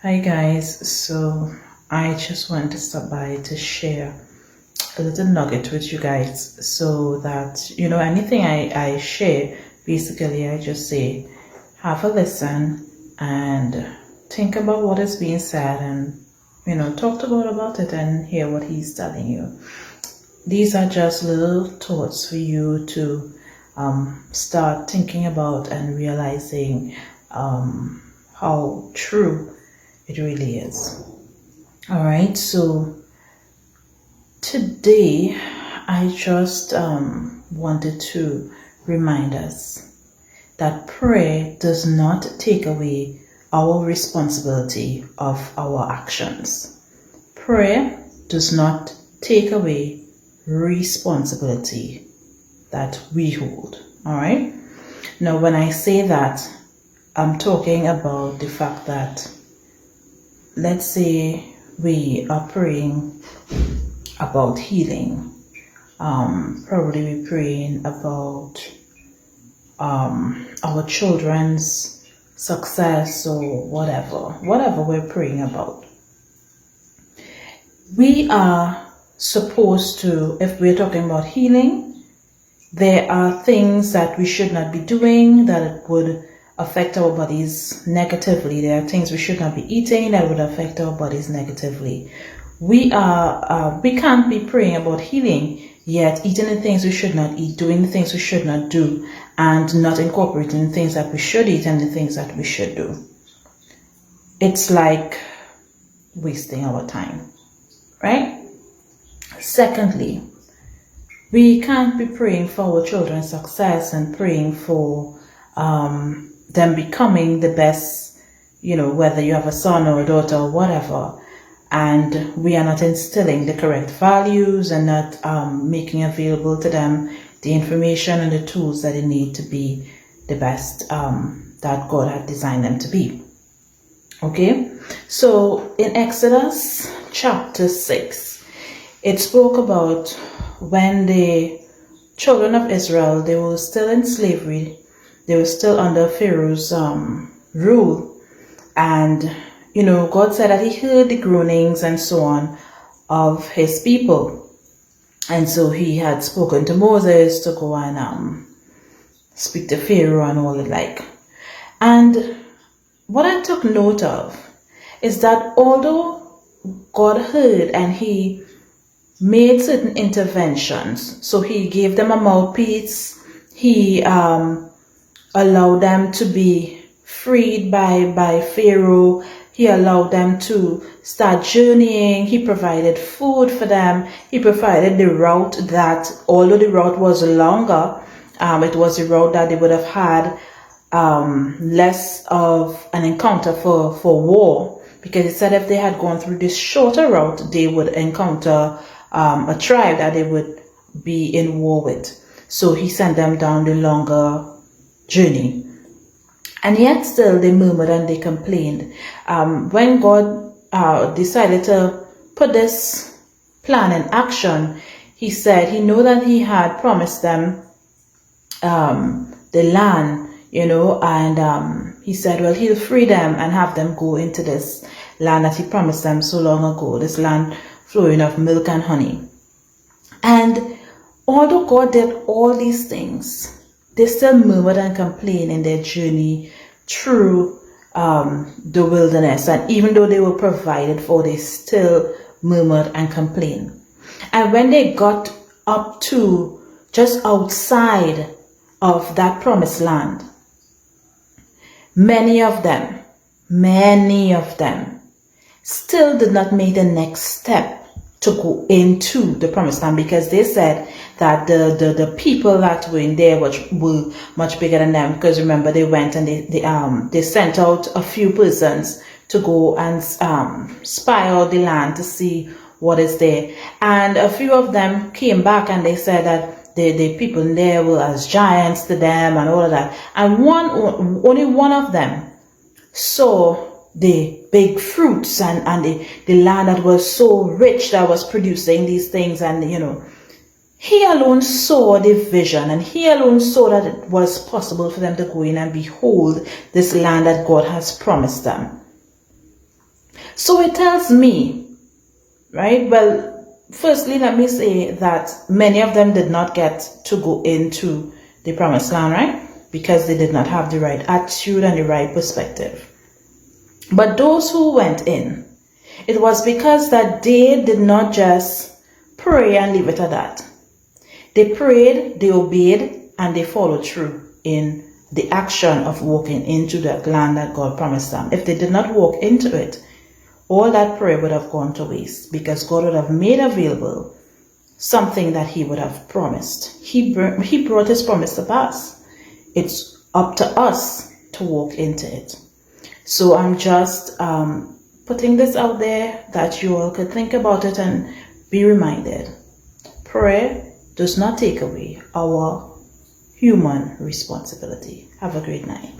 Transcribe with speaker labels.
Speaker 1: Hi guys, so I just wanted to stop by to share a little nugget with you guys so that anything I share, basically I just say have a listen and think about what is being said and talk to God about it and hear what he's telling you. These are just little thoughts for you to start thinking about and realizing how true it really is. All right, so today I just wanted to remind us that prayer does not take away our responsibility of our actions. Prayer does not take away responsibility that we hold. All right, now when I say that, I'm talking about the fact that, let's say we are praying about healing. Probably we're praying about our children's success or whatever we're praying about. We are supposed to, if we're talking about healing, there are things that we should not be doing that would affect our bodies negatively. There are things we should not be eating that would affect our bodies negatively. We can't be praying about healing yet eating the things we should not eat, doing the things we should not do, and not incorporating the things that we should eat and the things that we should do. It's like wasting our time, right? Secondly, we can't be praying for our children's success and praying for them becoming the best, whether you have a son or a daughter or whatever, and we are not instilling the correct values and not making available to them the information and the tools that they need to be the best that God had designed them to be. Okay, so in Exodus chapter 6, it spoke about when the children of Israel, they were still in slavery, they were still under Pharaoh's rule, and God said that he heard the groanings and so on of his people. And so he had spoken to Moses to go and speak to Pharaoh and all the like. And what I took note of is that although God heard and he made certain interventions, so he gave them a mouthpiece, he allowed them to be freed by Pharaoh, he allowed them to start journeying, he provided food for them, he provided the route that, although the route was longer, it was a route that they would have had less of an encounter for war, because he said if they had gone through this shorter route, they would encounter a tribe that they would be in war with. So he sent them down the longer journey. And yet still they murmured and they complained. When God decided to put this plan in action, he said he knew that he had promised them the land, and he said, well, he'll free them and have them go into this land that he promised them so long ago, this land flowing of milk and honey. And although God did all these things, they still murmured and complained in their journey through the wilderness. And even though they were provided for, they still murmured and complained. And when they got up to just outside of that promised land, many of them still did not make the next step to go into the promised land, because they said that the people that were in there were much bigger than them. Because remember, they went and they sent out a few persons to go and spy out the land to see what is there, and a few of them came back and they said that the people in there were as giants to them and all of that, and only one of them saw the big fruits and the land that was so rich, that was producing these things, and he alone saw the vision, and he alone saw that it was possible for them to go in and behold this land that God has promised them. So it tells me, right? Well, firstly, let me say that many of them did not get to go into the promised land, right? Because they did not have the right attitude and the right perspective. But those who went in, it was because that they did not just pray and leave it at that. They prayed, they obeyed, and they followed through in the action of walking into the land that God promised them. If they did not walk into it, all that prayer would have gone to waste, because God would have made available something that he would have promised. He brought his promise to pass. It's up to us to walk into it. So I'm just putting this out there that you all could think about it and be reminded. Prayer does not take away our human responsibility. Have a great night.